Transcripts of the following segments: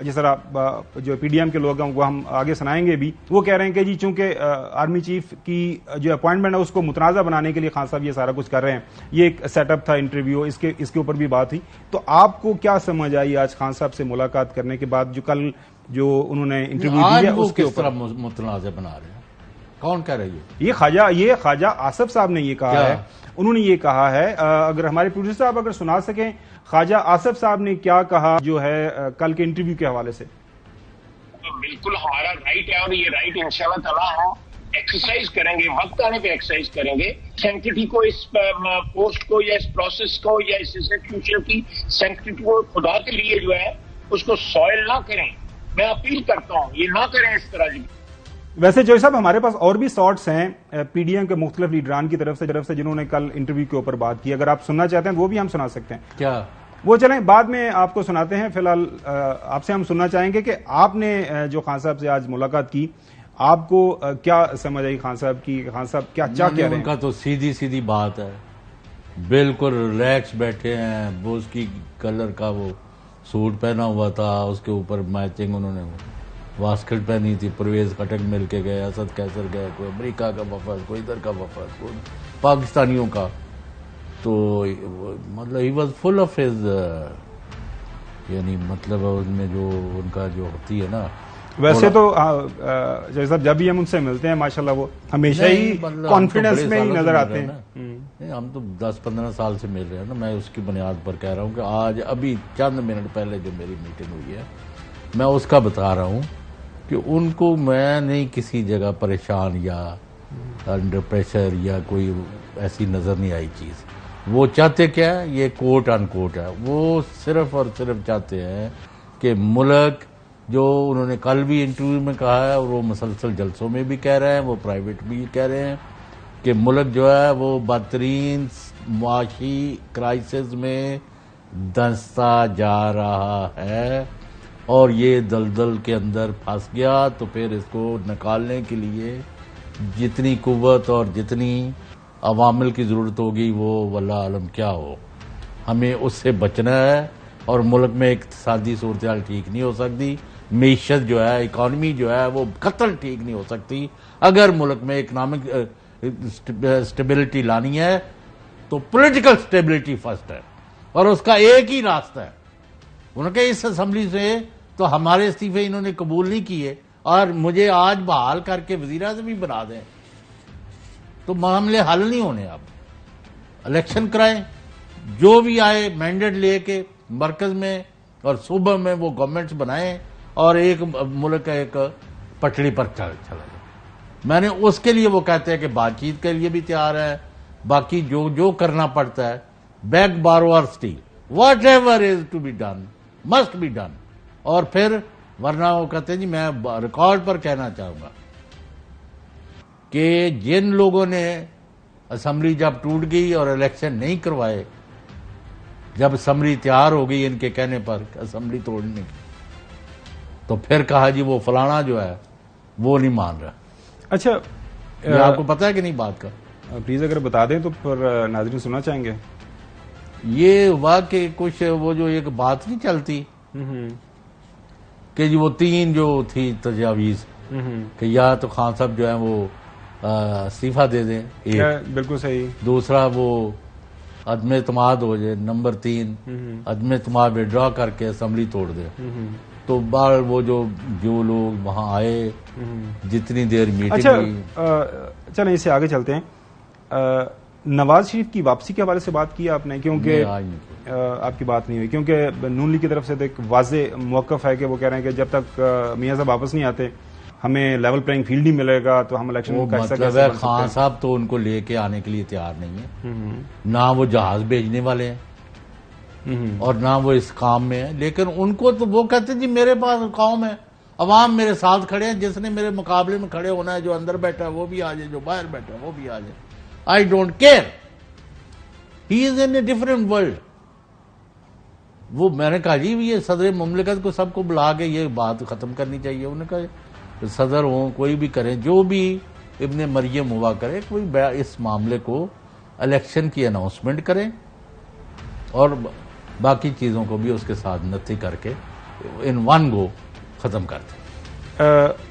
جس طرح جو پی ڈی ایم کے لوگ ہیں وہ ہم آگے سنائیں گے بھی، وہ کہہ رہے ہیں کہ جی چونکہ آرمی چیف کی جو اپوائنٹمنٹ ہے اس کو متنازع بنانے کے لیے خان صاحب یہ سارا کچھ کر رہے ہیں، یہ ایک سیٹ اپ تھا انٹرویو، اس کے اوپر بھی بات ہوئی. تو آپ کو کیا سمجھ آئی آج خان صاحب سے ملاقات کرنے کے بعد، جو کل جو انہوں نے انٹرویو دیا اس کے اوپر؟ متنازع بنا رہے ہیں، کون کہہ رہی ہے؟ یہ خواجہ آصف صاحب نے یہ کہا ہے، انہوں نے یہ کہا ہے. اگر ہمارے پروڈیوسر صاحب اگر سنا سکیں خواجہ آصف صاحب نے کیا کہا جو ہے کل کے انٹرویو کے حوالے سے. بالکل ہمارا رائٹ ہے اور یہ رائٹ انشاءاللہ تعالی ہم ایکسرسائز کریں گے، وقت آنے پہ ایکسرسائز کریں گے. سینکٹری کو اس پوسٹ کو یا اس پروسیس کو یا اس انسٹیٹیوشن کی سینکٹری کو خدا کے لیے جو ہے اس کو سوائل نہ کریں. میں اپیل کرتا ہوں یہ نہ کریں اس طرح کی. ویسے جوئی صاحب ہمارے پاس اور بھی سارٹس ہیں پی ڈی ایم کے مختلف لیڈران کی طرف سے جنہوں نے کل انٹرویو کے اوپر بات کی، اگر آپ سننا چاہتے ہیں وہ بھی ہم سنا سکتے ہیں. کیا وہ چلیں بعد میں آپ کو سناتے ہیں. فی الحال آپ سے ہم سننا چاہیں گے کہ آپ نے جو خان صاحب سے آج ملاقات کی، آپ کو کیا سمجھ آئی خان صاحب کی؟ خان صاحب کیا کہہ رہے ہیں؟ ان کا تو سیدھی بات ہے، بالکل ریلیکس بیٹھے ہیں. وہ اس کی کلر کا وہ سوٹ پہنا ہوا تھا، اس کے اوپر میچنگ انہوں نے واسکٹ پہنی تھی. پرویز خٹک مل کے گئے، اسد کیسر گئے، کوئی امریکہ کا وفد، کوئی ادھر کا وفد، کوئی پاکستانیوں کا. تو مطلب he was full of his, یعنی مطلب ان میں جو ان کا جو ہوتی ہے نا. ویسے تو صاحب جب بھی ہم ان سے ملتے ہیں ماشاءاللہ وہ ہمیشہ ہی کانفیڈنس میں ہی نظر آتے ہیں. ہم تو 10-15 سال سے مل رہے ہیں نا. میں اس کی بنیاد پر کہہ رہا ہوں کہ آج ابھی چند منٹ پہلے جو میری میٹنگ ہوئی ہے میں اس کا بتا رہا ہوں کہ ان کو میں نہیں کسی جگہ پریشان یا انڈر پریشر یا کوئی ایسی نظر نہیں آئی چیز. وہ چاہتے کیا ہے، یہ کوٹ ان کوٹ ہے، وہ صرف اور صرف چاہتے ہیں کہ ملک، جو انہوں نے کل بھی انٹرویو میں کہا ہے اور وہ مسلسل جلسوں میں بھی کہہ رہے ہیں، وہ پرائیویٹ بھی کہہ رہے ہیں کہ ملک جو ہے وہ بدترین معاشی کرائسس میں دھنستا جا رہا ہے اور یہ دلدل کے اندر پھنس گیا. تو پھر اس کو نکالنے کے لیے جتنی قوت اور جتنی عوامل کی ضرورت ہوگی وہ واللہ عالم کیا ہو، ہمیں اس سے بچنا ہے. اور ملک میں اقتصادی صورتحال ٹھیک نہیں ہو سکتی، معیشت جو ہے، اکانومی جو ہے وہ قتل ٹھیک نہیں ہو سکتی. اگر ملک میں اکنامک اسٹیبلٹی لانی ہے تو پولیٹیکل اسٹیبلٹی فرسٹ ہے، اور اس کا ایک ہی راستہ ہے. انہوں نے اس اسمبلی سے تو ہمارے استعفے انہوں نے قبول نہیں کیے اور مجھے آج بحال کر کے وزیر اعظم بھی بنا دیں تو معاملے حل نہیں ہونے. اب الیکشن کرائیں، جو بھی آئے مینڈیٹ لے کے مرکز میں اور صوبہ میں وہ گورنمنٹس بنائیں اور ایک ملک ایک پٹڑی پر چلا جائے. میں نے اس کے لیے وہ کہتے ہیں کہ بات چیت کے لیے بھی تیار ہے، باقی جو کرنا پڑتا ہے بیک بارو اور still whatever is to be done must be done. اور پھر ورنہ وہ کہتے ہیں جی میں ریکارڈ پر کہنا چاہوں گا کہ جن لوگوں نے اسمبلی جب ٹوٹ گئی اور الیکشن نہیں کروائے، جب اسمبلی تیار ہو گئی ان کے کہنے پر اسمبلی توڑنے کی، تو پھر کہا جی وہ فلانا جو ہے وہ نہیں مان رہا. اچھا آپ کو پتا ہے کہ نہیں بات کا؟ پلیز اگر بتا دیں تو پھر ناظرین سننا چاہیں گے. یہ ہوا کہ کچھ وہ جو ایک بات نہیں چلتی کہ جی وہ 3 جو تھی تجاویز کہ یا تو خان صاحب جو ہیں وہ استعفیٰ دے دیں، بالکل صحیح. دوسرا وہ عدم اعتماد ہو جائے، نمبر 3 عدم اعتماد وڈرا کر کے اسمبلی توڑ دے. تو بار وہ جو لوگ وہاں آئے جتنی دیر میٹنگ ہوئی. چلیں اس سے آگے چلتے ہیں. نواز شریف کی واپسی کے حوالے سے بات کی آپ نے؟ کیونکہ آپ کی بات نہیں ہوئی کیونکہ نون لیگ کی طرف سے تو ایک واضح موقف ہے کہ وہ کہہ رہے ہیں کہ جب تک میاں صاحب واپس نہیں آتے ہمیں لیول پلینگ فیلڈ ہی ملے گا تو ہم الیکشن کا حصہ مطلب ہے خان صاحب تو ان کو لے کے آنے کے لیے تیار نہیں ہے، نہ وہ جہاز بھیجنے والے ہیں اور نہ وہ اس کام میں ہے. لیکن ان کو تو وہ کہتے ہیں جی میرے پاس قوم ہے، عوام میرے ساتھ کھڑے ہیں، جس نے میرے مقابلے میں کھڑے ہونا ہے، جو اندر بیٹھا ہے وہ بھی آ جائے، جو باہر بیٹھا ہے وہ بھی آ جائے. I don't care. He is in a different world. وہ میں نے کہا جی یہ صدر مملکت کو سب کو بلا کے یہ بات ختم کرنی چاہیے. انہوں نے کہا صدر ہوں کوئی بھی کریں، جو بھی ابن مریم ہوا کرے، کوئی اس معاملے کو الیکشن کی اناؤنسمنٹ کریں اور باقی چیزوں کو بھی اس کے ساتھ نتی کر کے ان ون گو ختم کر دیں۔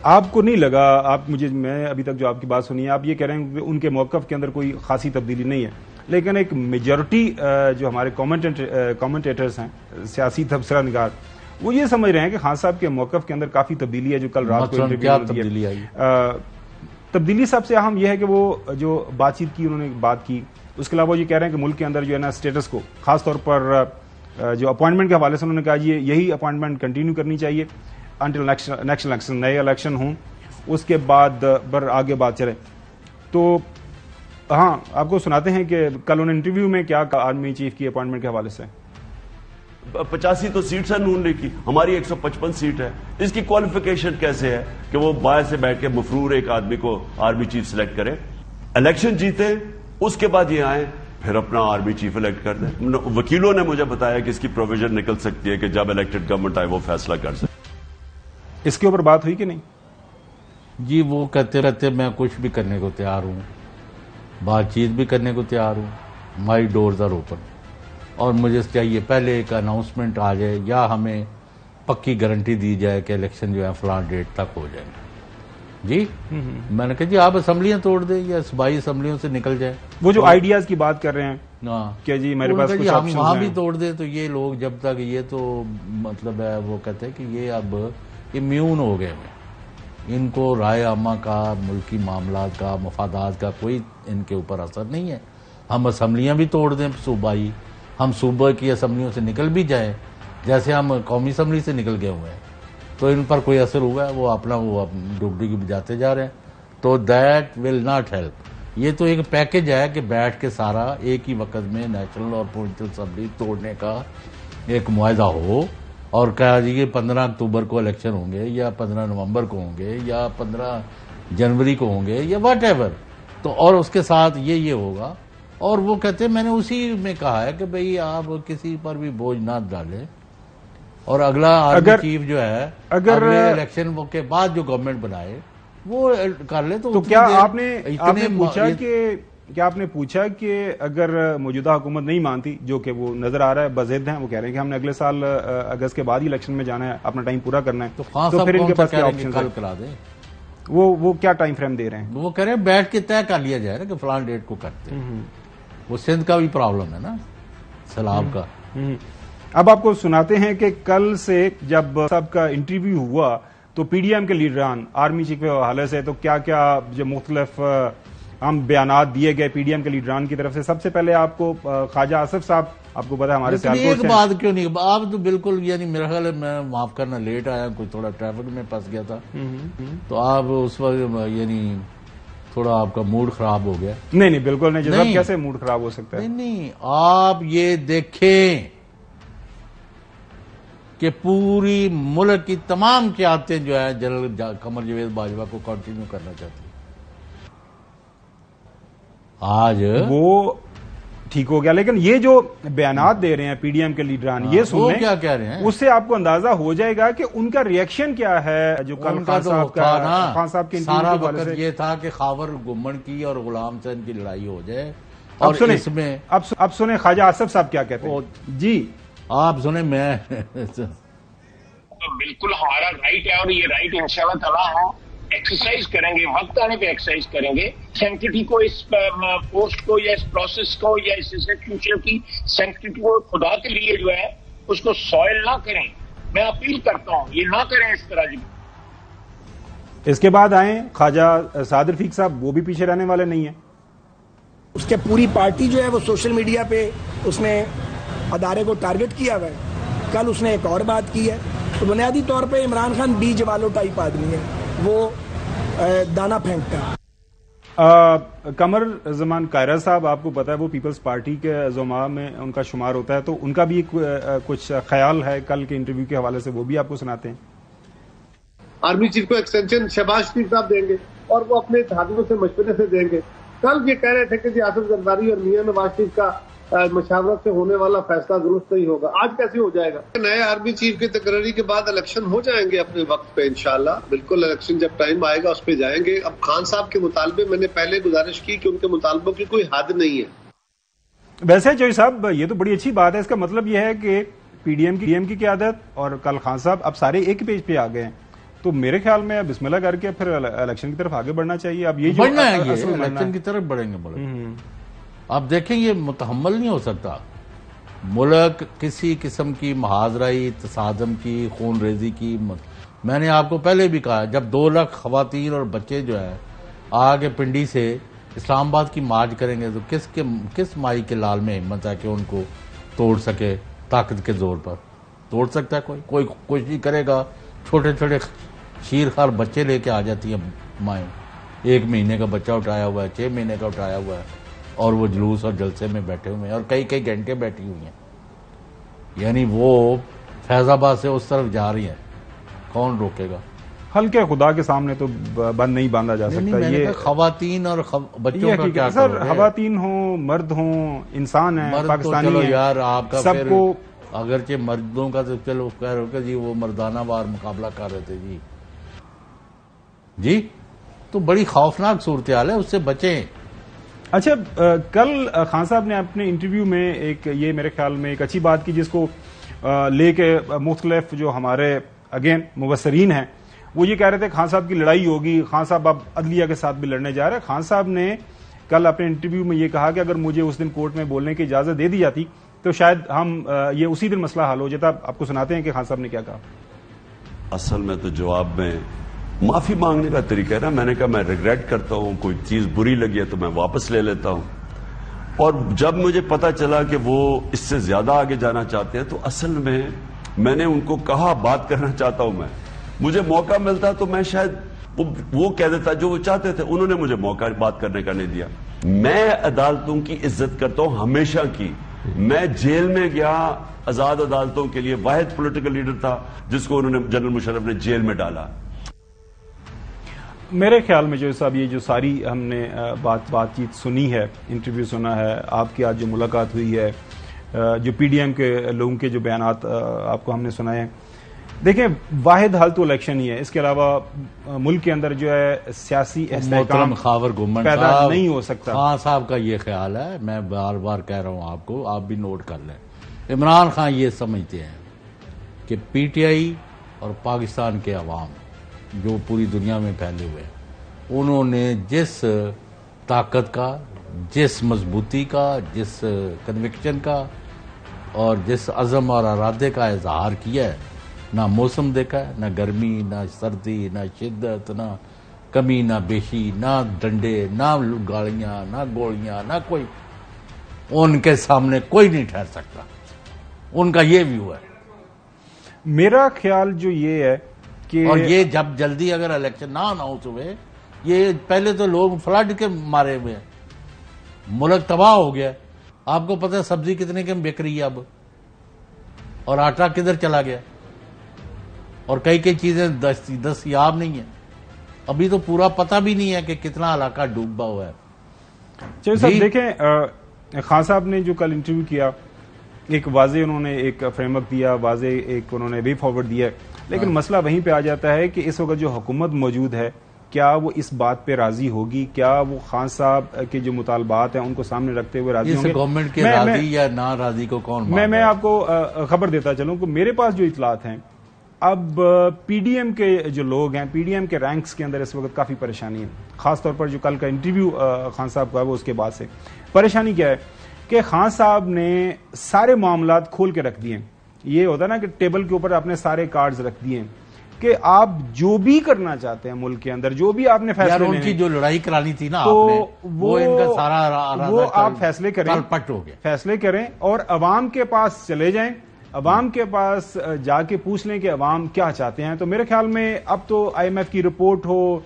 آپ کو نہیں لگا، میں ابھی تک جو آپ کی بات سنی ہے، آپ یہ کہہ رہے ہیں کہ ان کے موقف کے اندر کوئی خاصی تبدیلی نہیں ہے، لیکن ایک میجورٹی جو ہمارے کامنٹیٹرز ہیں، سیاسی تبصرہ نگار، وہ یہ سمجھ رہے ہیں کہ خان صاحب کے موقف کے اندر کافی تبدیلی ہے جو کل رات کو کیا تبدیلی آئی؟ تبدیلی سب سے اہم یہ ہے کہ وہ جو بات چیت کی، انہوں نے بات کی، اس کے علاوہ یہ کہہ رہے ہیں کہ ملک کے اندر جو ہے نا اسٹیٹس کو، خاص طور پر جو اپوائنٹمنٹ کے حوالے سے انہوں نے کہا یہی اپوائنٹمنٹ کنٹینیو کرنی چاہیے انٹل نیکسٹ الیکشن، نئے الیکشن ہوں، اس کے بعد آگے بات چلے۔ تو ہاں، آپ کو سناتے ہیں کہ کل انہوں نے انٹرویو میں کیا کہا آرمی چیف کی اپوائنٹمنٹ کے حوالے سے۔ 85 تو سیٹس ہے نون لیگ کی، ہماری 155 سیٹ ہے، اس کی کوالیفیکیشن کیسے ہے کہ وہ باہر سے بیٹھ کے مفرور ایک آدمی کو آرمی چیف سلیکٹ کرے، الیکشن جیتے، اس کے بعد یہ آئیں پھر اپنا آرمی چیف الیکٹ کر دیں۔ وکیلوں نے مجھے بتایا کہ اس کی پروویژن نکل سکتی ہے کہ جب الیکٹڈ گورنمنٹ آئے وہ فیصلہ کر سکتے۔ اس کے اوپر بات ہوئی کہ نہیں؟ جی وہ کہتے رہتے میں کچھ بھی کرنے کو تیار ہوں، بات چیت بھی کرنے کو تیار ہوں، مائی ڈورز آر اوپن، اور مجھے چاہیے پہلے ایک اناؤنسمنٹ آ جائے یا ہمیں پکی گارنٹی دی جائے کہ الیکشن جو ہے فلاں ڈیٹ تک ہو جائیں گے۔ جی میں نے کہا جی آپ اسمبلیاں توڑ دیں یا صوبائی اسمبلیوں سے نکل جائیں۔ وہ جو آئیڈیاز کی بات کر رہے ہیں کہ جی میرے پاس کچھ ہم آپشنز وہاں بھی ہیں، توڑ دیں تو یہ لوگ جب تک یہ تو مطلب ہے وہ کہتے ہیں کہ یہ اب امیون ہو گئے ہیں، ان کو رائے عامہ کا، ملکی معاملات کا، مفادات کا کوئی ان کے اوپر اثر نہیں ہے۔ ہم اسمبلیاں بھی توڑ دیں صوبائی، ہم صوبہ کی اسمبلیوں سے نکل بھی جائیں جیسے ہم قومی اسمبلی سے نکل گئے ہوئے ہیں، تو ان پر کوئی اثر ہوا ہے؟ وہ اپنا ڈوبڈی کی بجاتے جا رہے ہیں، تو دیٹ ول ناٹ ہیلپ۔ یہ تو ایک پیکج ہے کہ بیٹھ کے سارا ایک ہی وقت میں نیشنل اور پروونشل اسمبلی توڑنے کا ایک معاہدہ ہو اور کہا جی کہ 15 اکتوبر کو الیکشن ہوں گے یا 15 نومبر کو ہوں گے یا 15 جنوری کو ہوں گے یا واٹ ایور، تو اور اس کے ساتھ یہ ہوگا۔ اور وہ کہتے ہیں میں نے اسی میں کہا ہے کہ بھئی آپ کسی پر بھی بوجھ نہ ڈالیں، اور اگلا آرمی چیف جو ہے اگلے الیکشن کے بعد جو گورنمنٹ بنائے وہ کر لے۔ تو کیا آپ نے پوچھا کہ اگر موجودہ حکومت نہیں مانتی، جو کہ وہ نظر آ رہا ہے بضد ہیں، وہ کہہ رہے ہیں کہ ہم نے اگلے سال اگست کے بعد ہی الیکشن میں جانا ہے، اپنا ٹائم پورا کرنا ہے، تو پھر ان کے پاس کیا آپشن کل کرا دیں؟ وہ کیا ٹائم فریم دے رہے ہیں؟ وہ کہہ رہے ہیں بیٹھ کے طے کر لیا جائے نا کہ فلان ڈیٹ کو کرتے ہیں۔ وہ سندھ کا بھی پرابلم ہے نا، سیلاب کا۔ اب آپ کو سناتے ہیں کہ کل سے جب سب کا انٹرویو ہوا تو پی ڈی ایم کے لیڈران آرمی چیف کے حوالے سے تو کیا کیا جو مختلف ہم بیانات دیے گئے پی ڈی ایم کے لیڈران کی طرف سے۔ سب سے پہلے آپ کو خواجہ آصف صاحب، آپ کو پتا ہے ہمارے ایک بات کیوں نہیں، آپ تو بالکل یعنی میرا خیال ہے میں معاف کرنا لیٹ آیا، کوئی تھوڑا ٹریفک میں پھنس گیا تھا، تو آپ اس وقت یعنی تھوڑا آپ کا موڈ خراب ہو گیا۔ نہیں بالکل نہیں جناب، کیسے موڈ خراب ہو سکتا ہے؟ نہیں آپ یہ دیکھیں کہ پوری ملک کی تمام قیادتیں جو ہے جنرل قمر جاوید باجوہ کو کنٹینیو کرنا چاہتی ہیں۔ آج وہ ٹھیک ہو گیا، لیکن یہ جو بیانات دے رہے ہیں پی ڈی ایم کے لیڈران، یہ سن لیں کیا کہہ رہے ہیں، اس سے آپ کو اندازہ ہو جائے گا کہ ان کا ریئیکشن کیا ہے۔ جو کل خان صاحب کے سارا وقت یہ تھا کہ خاور گمن کی اور غلام حسین کی لڑائی ہو جائے، اور اس میں اب سنیں خواجہ آصف صاحب کیا کہتے ہیں۔ جی آپ سنیں، میں بالکل ہمارا رائٹ ہے اور یہ رائٹ انشاءاللہ تعالی ہم ایکسرسائز کریں گے، وقت آنے پہ ایکسرسائز کریں گے۔ سینکٹریٹی کو، اس پوسٹ کو یا اس پروسیس کو یا اس انسٹیٹیوشن کی سینکٹریٹی کو خدا کے لیے جو ہے اس کو سوائل نہ کریں۔ میں اپیل کرتا ہوں یہ نہ کریں اس طرح۔ اس کے بعد آئیں خواجہ سعد رفیق صاحب، وہ بھی پیچھے رہنے والے نہیں ہیں۔ اس کے پوری پارٹی جو ہے وہ سوشل میڈیا پہ اس نے ادارے کو ٹارگٹ کیا ہوا ہے۔ کل اس نے ایک اور بات کی ہے، تو بنیادی طور پہ عمران خان بیج والو ٹائپ آدمی ہے، وہ دانا پھینکتا ہے۔ قمر زمان قائرہ صاحب، آپ کو پتا ہے وہ پیپلز پارٹی کے زعماء میں ان کا شمار ہوتا ہے، تو ان کا بھی کچھ خیال ہے کل کے انٹرویو کے حوالے سے، وہ بھی آپ کو سناتے ہیں۔ آرمی چیف کو ایکسٹینشن شہباز شریف صاحب دیں گے اور وہ اپنے اتحادیوں سے مشورے سے دیں گے۔ کل یہ کہہ رہے تھے کہ جی آصف زرداری اور میاں نواز شریف کا مشاورت سے ہونے والا فیصلہ درست نہیں ہوگا۔ آج کیسے ہو جائے گا؟ نئے آرمی چیف کی تقرری کے بعد الیکشن ہو جائیں گے اپنے وقت پہ انشاءاللہ، بالکل الیکشن جب ٹائم آئے گا اس پہ جائیں گے۔ اب خان صاحب کے مطالبے میں نے پہلے گزارش کی کہ ان کے مطالبوں کی کوئی حد نہیں ہے۔ ویسے جوئی صاحب یہ تو بڑی اچھی بات ہے، اس کا مطلب یہ ہے کہ پی ڈی ایم کی قیادت اور کل خان صاحب اب سارے ایک پیج پہ آ گئے ہیں، تو میرے خیال میں بسم اللہ کر کے پھر الیکشن کی طرف آگے بڑھنا چاہیے. اب یہ جو بڑھنا ہے، یہ الیکشن کی طرف بڑھیں گے ملک. آپ دیکھیں یہ متحمل نہیں ہو سکتا ملک کسی قسم کی محاذرائی، تصادم کی، خون ریزی کی. میں نے آپ کو پہلے بھی کہا جب 2 لاکھ خواتین اور بچے جو ہے آگے پنڈی سے اسلام آباد کی مارچ کریں گے تو کس مائی کے لال میں ہمت ہے کہ ان کو توڑ سکے؟ طاقت کے زور پر توڑ سکتا ہے کوئی کوشش کرے گا. چھوٹے چھوٹے شیرخوار بچے لے کے آ جاتی ہیں مائیں، 1 مہینے کا بچہ اٹھایا ہوا ہے، 6 مہینے کا اٹھایا ہوا ہے، اور وہ جلوس اور جلسے میں بیٹھے ہوئے ہیں اور کئی گھنٹے بیٹھی ہوئی ہیں. یعنی وہ فیض آباد سے اس طرف جا رہی ہیں، کون روکے گا؟ ہلکے خدا کے سامنے تو بند نہیں باندھا جا سکتا. یہ خواتین اور بچوں کا کیا سر، خواتین ہوں مرد ہوں انسان ہیں، پاکستانی چلو یار آپ کا سب کو اگرچہ مردوں کا تو چلو کہہ رہے ہو کہ جی وہ مردانہ وار مقابلہ کر رہے تھے جی تو بڑی خوفناک صورتحال ہے، اس سے بچیں. اچھا، کل خان صاحب نے اپنے انٹرویو میں ایک یہ میرے خیال میں ایک اچھی بات کی جس کو لے کے مختلف جو ہمارے اگین مبصرین ہیں وہ یہ کہہ رہے تھے خان صاحب کی لڑائی ہوگی، خان صاحب اب عدلیہ کے ساتھ بھی لڑنے جا رہے ہیں. خان صاحب نے کل اپنے انٹرویو میں یہ کہا کہ اگر مجھے اس دن کورٹ میں بولنے کی اجازت دے دی جاتی تو شاید ہم یہ اسی دن مسئلہ حل ہو جاتا. آپ کو سناتے ہیں کہ خان صاحب نے کیا کہا. اصل میں تو جواب میں معافی مانگنے کا طریقہ ہے نا. میں نے کہا میں ریگریٹ کرتا ہوں، کوئی چیز بری لگی ہے تو میں واپس لے لیتا ہوں. اور جب مجھے پتا چلا کہ وہ اس سے زیادہ آگے جانا چاہتے ہیں تو اصل میں نے ان کو کہا بات کرنا چاہتا ہوں. مجھے موقع ملتا تو میں شاید وہ کہہ دیتا جو وہ چاہتے تھے. انہوں نے مجھے موقع بات کرنے کا نہیں دیا. میں عدالتوں کی عزت کرتا ہوں ہمیشہ کی. میں جیل میں گیا آزاد عدالتوں کے لیے، واحد پولیٹیکل لیڈر تھا جس کو انہوں نے جنرل مشرف نے جیل میں ڈالا. میرے خیال میں جو صاحب یہ جو ساری ہم نے بات چیت سنی ہے، انٹرویو سنا ہے، آپ کی آج جو ملاقات ہوئی ہے، جو پی ڈی ایم کے لوگوں کے جو بیانات آپ کو ہم نے سنائے ہیں، دیکھیں واحد حل تو الیکشن ہی ہے. اس کے علاوہ ملک کے اندر جو ہے سیاسی استحکام خاور گمن پیدا نہیں ہو سکتا. خان صاحب کا یہ خیال ہے، میں بار بار کہہ رہا ہوں آپ کو، آپ بھی نوٹ کر لیں. عمران خان یہ سمجھتے ہیں کہ پی ٹی آئی اور پاکستان کے عوام جو پوری دنیا میں پھیلے ہوئے ہیں، انہوں نے جس طاقت کا، جس مضبوطی کا، جس کنوکشن کا اور جس عزم اور ارادے کا اظہار کیا ہے، نہ موسم دیکھا ہے، نہ گرمی، نہ سردی، نہ شدت، نہ کمی، نہ بیشی، نہ ڈنڈے، نہ گاڑیاں، نہ گولیاں، نہ کوئی. ان کے سامنے کوئی نہیں ٹھہر سکتا. ان کا یہ ویو ہے. میرا خیال جو یہ ہے کہ اور یہ جب جلدی اگر الیکشن نہ اناؤنس ہوئے، یہ پہلے تو لوگ فلڈ کے مارے ہوئے ہیں، ملک تباہ ہو گیا. آپ کو پتہ ہے سبزی کتنے کے بک رہی ہے اب، اور آٹا کدھر چلا گیا، اور کئی چیزیں دستیاب نہیں ہیں. ابھی تو پورا پتہ بھی نہیں ہے کہ کتنا علاقہ ڈوبا ہوا ہے. چلو صاحب دیکھیں، خان صاحب نے جو کل انٹرویو کیا ایک واضح انہوں نے ایک فریم ورک دیا، واضح ایک انہوں نے وے فارورڈ دیا، لیکن مسئلہ وہیں پہ آ جاتا ہے کہ اس وقت جو حکومت موجود ہے کیا وہ اس بات پہ راضی ہوگی؟ کیا وہ خان صاحب کے جو مطالبات ہیں ان کو سامنے رکھتے ہوئے راضی ہوں گے؟ گورنمنٹ کے راضی یا نہ راضی کو کون مان؟ میں آپ کو خبر دیتا چلوں کہ میرے پاس جو اطلاعات ہیں، اب پی ڈی ایم کے جو لوگ ہیں، پی ڈی ایم کے رینکس کے اندر اس وقت کافی پریشانی ہے. خاص طور پر جو کل کا انٹرویو خان صاحب کا ہے وہ اس کے بعد سے پریشانی کیا ہے کہ خان صاحب نے سارے معاملات کھول کے رکھ دیے. یہ ہوتا ہے نا کہ ٹیبل کے اوپر اپنے سارے کارڈز رکھ دیے کہ آپ جو بھی کرنا چاہتے ہیں ملک کے اندر، جو بھی آپ نے فیصلے ان کی جو لڑائی کرانی تھی نا تو آپ نے، وہ ان کا سارا وہ آپ فیصلے کریں، پٹ ہو گیا. فیصلے کریں اور عوام کے پاس چلے جائیں، عوام کے پاس جا کے پوچھ لیں کہ عوام کیا چاہتے ہیں. تو میرے خیال میں اب تو آئی ایم ایف کی رپورٹ ہو،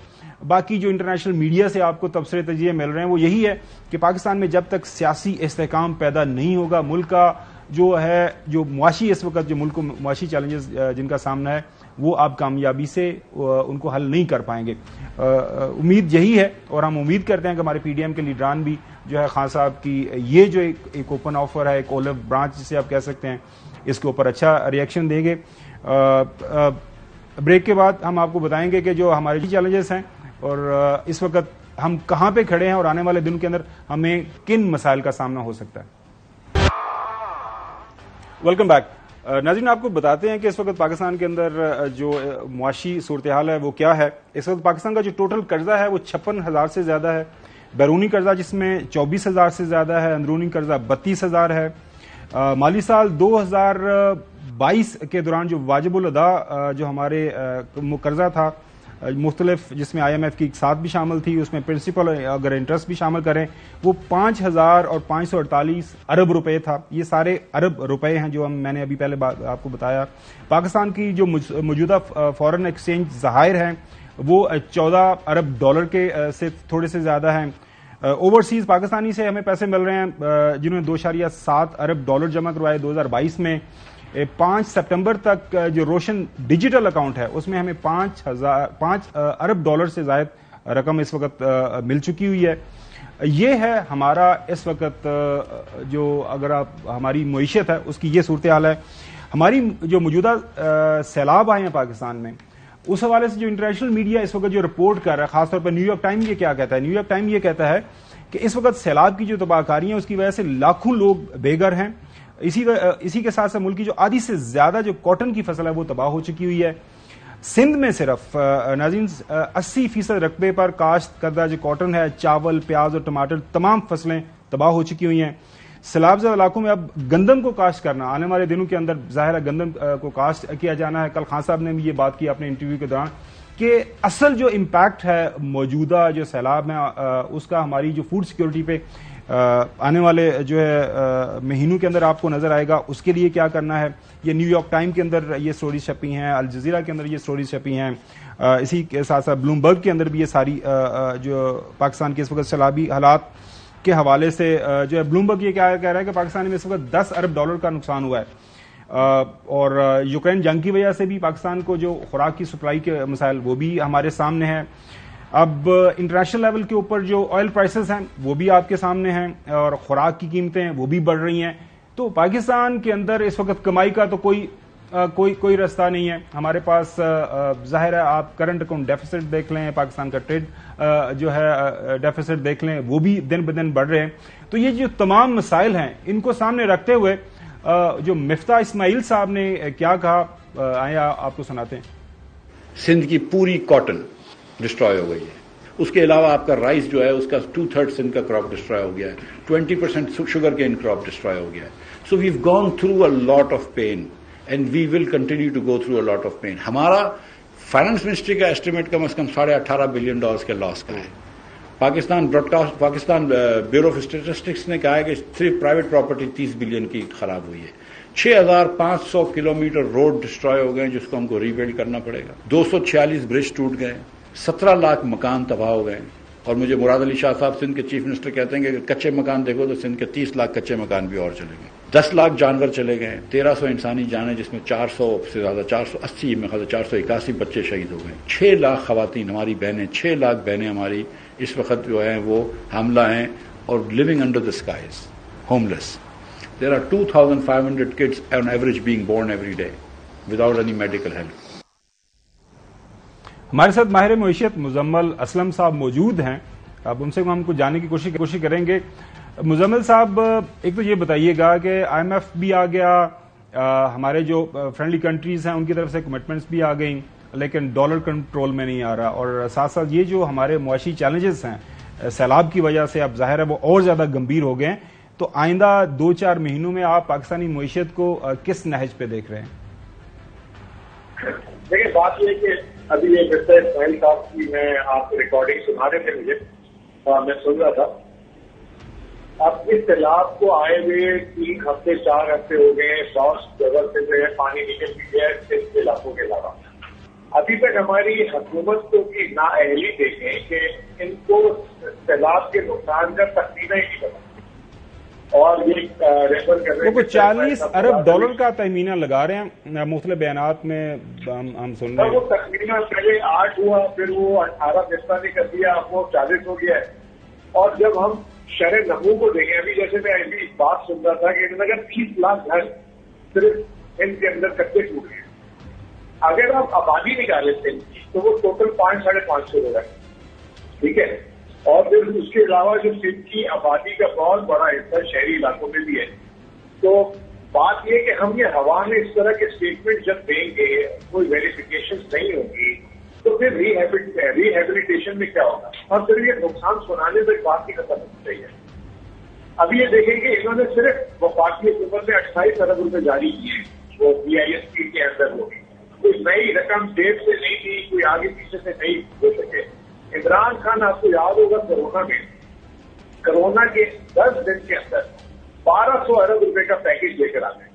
باقی جو انٹرنیشنل میڈیا سے آپ کو تبصرے تجزیے مل رہے ہیں وہ یہی ہے کہ پاکستان میں جب تک سیاسی استحکام پیدا نہیں ہوگا، ملک کا جو ہے جو معاشی اس وقت جو ملک کو معاشی چیلنجز جن کا سامنا ہے وہ آپ کامیابی سے ان کو حل نہیں کر پائیں گے. امید یہی ہے اور ہم امید کرتے ہیں کہ ہمارے پی ڈی ایم کے لیڈران بھی جو ہے خان صاحب کی یہ جو ایک اوپن آفر ہے، ایک اولو برانچ جسے آپ کہہ سکتے ہیں، اس کے اوپر اچھا ریئیکشن دیں گے. بریک کے بعد ہم آپ کو بتائیں گے کہ جو ہمارے چیلنجز ہیں اور اس وقت ہم کہاں پہ کھڑے ہیں اور آنے والے دن کے اندر ہمیں کن مسائل کا سامنا ہو سکتا ہے. Welcome back. ناظرین آپ کو بتاتے ہیں کہ اس وقت پاکستان کے اندر جو معاشی صورتحال ہے وہ کیا ہے. اس وقت پاکستان کا جو ٹوٹل قرضہ ہے وہ 56,000 سے زیادہ ہے. بیرونی قرضہ جس میں 24,000 سے زیادہ ہے, اندرونی قرضہ 32,000 ہے. مالی سال 2022 کے دوران جو واجب الادا جو ہمارے قرضہ تھا مختلف, جس میں آئی ایم ایف کی ساتھ بھی شامل تھی, اس میں پرنسپل اگر انٹرسٹ بھی شامل کریں وہ 5,548 ارب روپے تھا. یہ سارے ارب روپے ہیں جو میں نے ابھی پہلے آپ کو بتایا. پاکستان کی جو موجودہ فورن ایکسچینج ذخائر ہیں وہ 14 ارب ڈالر کے سے تھوڑے سے زیادہ ہیں. اوورسیز پاکستانی سے ہمیں پیسے مل رہے ہیں جنہوں نے 2.7 ارب ڈالر جمع کروائے 2022 میں. 5 سپٹمبر تک جو روشن ڈیجیٹل اکاؤنٹ ہے اس میں ہمیں 5 ارب ڈالر سے زائد رقم اس وقت مل چکی ہوئی ہے. یہ ہے ہمارا اس وقت جو اگر آپ ہماری معیشت ہے اس کی یہ صورتحال ہے. ہماری جو موجودہ سیلاب آئے ہیں پاکستان میں, اس حوالے سے جو انٹرنیشنل میڈیا اس وقت جو رپورٹ کر رہا ہے, خاص طور پر نیو یارک ٹائم یہ کیا کہتا ہے؟ نیو یارک ٹائم یہ کہتا ہے کہ اس وقت سیلاب کی جو تباہ کاری ہیں اس کی وجہ سے لاکھوں لوگ بے گھر ہیں. اسی کے ساتھ ساتھ ملک کی جو آدھی سے زیادہ جو کاٹن کی فصل ہے وہ تباہ ہو چکی ہوئی ہے. سندھ میں صرف ناظرین 80% رقبے پر کاشت کردہ جو کاٹن ہے, چاول, پیاز اور ٹماٹر, تمام فصلیں تباہ ہو چکی ہوئی ہیں. سیلاب زدہ علاقوں میں اب گندم کو کاشت کرنا, آنے والے دنوں کے اندر ظاہر ہے گندم کو کاشت کیا جانا ہے. کل خان صاحب نے بھی یہ بات کی اپنے انٹرویو کے دوران کہ اصل جو امپیکٹ ہے موجودہ جو سیلاب ہے اس کا ہماری جو فوڈ سیکیورٹی پہ آنے والے جو ہے مہینوں کے اندر آپ کو نظر آئے گا. اس کے لیے کیا کرنا ہے, یہ نیو یارک ٹائم کے اندر یہ سٹوریز چھپی ہیں, الجزیرہ کے اندر یہ سٹوریز چھپی ہیں, اسی کے ساتھ ساتھ بلومبرگ کے اندر بھی یہ ساری جو پاکستان کے اس وقت سیلابی حالات کے حوالے سے جو ہے بلومبرگ یہ کیا کہہ رہا ہے کہ پاکستان میں اس وقت 10 ارب ڈالر کا نقصان ہوا ہے. اور یوکرین جنگ کی وجہ سے بھی پاکستان کو جو خوراک کی سپلائی کے مسائل وہ بھی ہمارے سامنے ہیں. اب انٹرنیشنل لیول کے اوپر جو آئل پرائسز ہیں وہ بھی آپ کے سامنے ہیں اور خوراک کی قیمتیں وہ بھی بڑھ رہی ہیں. تو پاکستان کے اندر اس وقت کمائی کا تو کوئی رستہ نہیں ہے. ہمارے پاس ظاہر ہے آپ کرنٹ اکاؤنٹ ڈیفیسٹ دیکھ لیں, پاکستان کا ٹریڈ جو ہے ڈیفیسٹ دیکھ لیں, وہ بھی دن بدن بڑھ رہے ہیں. تو یہ جو تمام مسائل ہیں ان کو سامنے رکھتے ہوئے جو مفتاح اسماعیل صاحب نے کیا کہا, آیا آپ کو سناتے ہیں. سندھ کی پوری کاٹن ڈسٹروائے ہو گئی ہے. اس کے علاوہ آپ کا رائس جو ہے اس کا 2/3 سندھ کا کراپ ڈسٹروائے ہو گیا ہے. 20% شوگر کین کراپ ڈسٹروائے ہو گیا ہے. So we've gone through a lot of pain and we will continue to go through a lot of pain. ہمارا فائنانس منسٹری کا ایسٹیمیٹ کم از کم $18.5 بلین کے لاس کا ہے. پاکستان بیورو آف اسٹیٹسٹکس نے کہا ہے کہ صرف پرائیویٹ پراپرٹی 30 بلین کی خراب ہوئی ہے. 6,500 کلومیٹر روڈ ڈسٹروائے ہو گئے جس کو ہم کو ری بلڈ کرنا پڑے گا. 246 برج ٹوٹ گئے, 17 لاکھ مکان تباہ ہو گئے. اور مجھے مراد علی شاہ صاحب سندھ کے چیف منسٹر کہتے ہیں کہ اگر کچے مکان دیکھو تو سندھ کے 30 لاکھ کچے مکان بھی اور چلے گئے. 10 لاکھ جانور چلے گئے, 1300 انسانی جانیں جس میں 400 سے زیادہ 480 میں 481 بچے شہید ہو گئے. 6 لاکھ خواتین ہماری بہنیں 6 لاکھ بہنیں ہماری اس وقت جو ہیں وہ حاملہ ہیں اور living under the skies, homeless. There are 2,500 kids on average being born every day without any medical help. ہمارے ساتھ ماہر معیشت مزمل اسلم صاحب موجود ہیں. اب ان سے ہم کو جاننے کی کوشش کریں گے. مزمل صاحب, ایک تو یہ بتائیے گا کہ آئی ایم ایف بھی آ گیا, ہمارے جو فرینڈلی کنٹریز ہیں ان کی طرف سے کمٹمنٹس بھی آ گئیں, لیکن ڈالر کنٹرول میں نہیں آ رہا, اور ساتھ ساتھ یہ جو ہمارے معاشی چیلنجز ہیں سیلاب کی وجہ سے اب ظاہر ہے وہ اور زیادہ گمبھیر ہو گئے ہیں. تو آئندہ 2-4 مہینوں میں آپ پاکستانی معیشت کو کس نہج پہ دیکھ رہے ہیں؟ دیکھیں, بات یہ ہے کہ ابھی یہ مسٹر اسماعیل صاحب کی میں آپ کو ریکارڈنگ سنا رہے تھے مجھے, میں سن رہا تھا. اب اس سیلاب کو آئے ہوئے 3 ہفتے 4 ہفتے ہو گئے, 100 جگہ سے جو ہے پانی نکل بھی گیا ہے اس علاقوں کے علاوہ. ابھی تک ہماری حکومت کو کی نااہلی دیکھیں کہ ان کو سیلاب کے نقصان کا تخمینہ ہی نہیں پتا, اور یہ ریفر کر رہے ہیں 40 ارب ڈالر کا تخمینہ لگا رہے ہیں مختلف بیانات میں ہم سن رہے ہیں. وہ تخمینہ پہلے 8 ہوا, پھر وہ 18 فیصلہ نے کر دیا, اب وہ 40 ہو گیا ہے. اور جب ہم شرح نمو کو دیکھیں, ابھی جیسے میں ابھی بات سن رہا تھا کہ اگر 30 لاکھ گھر صرف ان کے اندر کچے ٹوٹ گئے, اگر آپ آبادی نکالے تھے تو وہ ٹوٹل 500-550 ہو گئے. ٹھیک ہے, اور پھر اس کے علاوہ جو سندھ کی آبادی کا بہت بڑا حصہ شہری علاقوں میں بھی ہے, تو بات یہ کہ ہم یہ ہوا میں اس طرح کے اسٹیٹمنٹ جب دیں گے، کوئی ویریفیکیشن نہیں ہوگی، تو پھر ریہیبلیٹیشن میں کیا ہوگا؟ اور پھر یہ نقصان سنانے سے بات کی ختم ہونی چاہیے۔ ابھی یہ دیکھیں کہ انہوں نے صرف وفاقی حکومت میں 28 ارب روپے جاری کیے، وہ BISP کے اندر ہوگی، کوئی نئی رقم ڈیٹ سے نہیں تھی، کوئی آگے پیچھے سے نہیں ہو سکے۔ عمران خان آپ کو یاد ہوگا کرونا کے 10 دن کے اندر 1200 ارب روپے کا پیکج لے کر آتے ہیں۔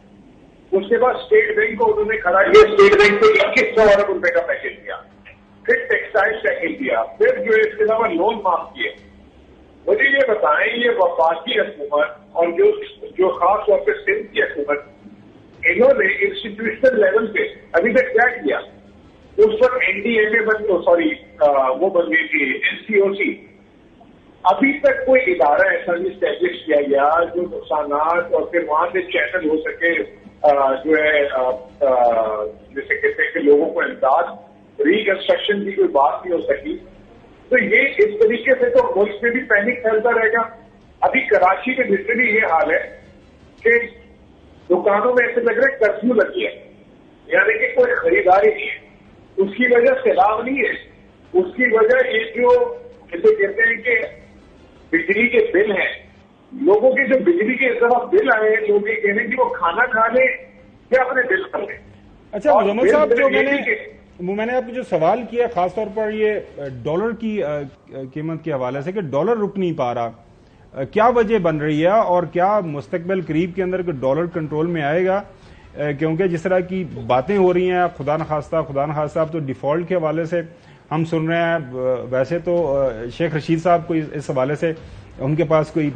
اس کے بعد اسٹیٹ بینک کو انہوں نے کھڑا کیا، اسٹیٹ بینک کو 2100 ارب روپے کا پیکج دیا، پھر ٹیکسٹائل پیکج دیا، پھر جو اس کے علاوہ لون معاف کیے۔ مجھے یہ بتائیں، یہ وفاقی حکومت اور جو خاص طور پہ سندھ کی حکومت، انہوں نے انسٹیٹیوشنل لیول پہ ابھی تک کیا کیا؟ اس وقت NDMA وہ بن گئی تھی NCOC، ابھی تک کوئی ادارہ ایسا نہیں اسٹیبلش کیا گیا جو نقصانات اور پھر وہاں سے چینل ہو سکے، جو ہے جیسے کہتے ہیں کہ لوگوں کو امداد، ریکنسٹرکشن کی کوئی بات نہیں ہو سکی۔ تو یہ اس طریقے سے تو ملک میں بھی پینک پھیلتا رہے گا۔ ابھی کراچی میں لٹرلی یہ حال ہے کہ دکانوں میں ایسے لگ رہا ہے کرفیو لگی ہے، یعنی کہ کوئی خریداری نہیں ہے۔ اس کی وجہ سیلاب نہیں ہے، اس کی وجہ یہ جو جیسے کہتے ہیں کہ بجلی کے بل ہیں، لوگوں کے جو بجلی کے اس طرح بل آئے، لوگ یہ کہہ رہے ہیں کہ وہ کھانا کھا لیں یا اپنے بل کر لیں۔ اچھا مزمل صاحب، جو میں نے آپ کو جو سوال کیا خاص طور پر یہ ڈالر کی قیمت کے حوالے سے کہ ڈالر رک نہیں پا رہا، کیا وجہ بن رہی ہے اور کیا مستقبل قریب کے اندر ڈالر کنٹرول میں آئے گا؟ کیونکہ جس طرح کی باتیں ہو رہی ہیں، خدا نخواستہ اب تو ڈیفالٹ کے حوالے سے ہم سن رہے ہیں، ویسے تو شیخ رشید صاحب کو اس حوالے سے ان کے پاس کوئی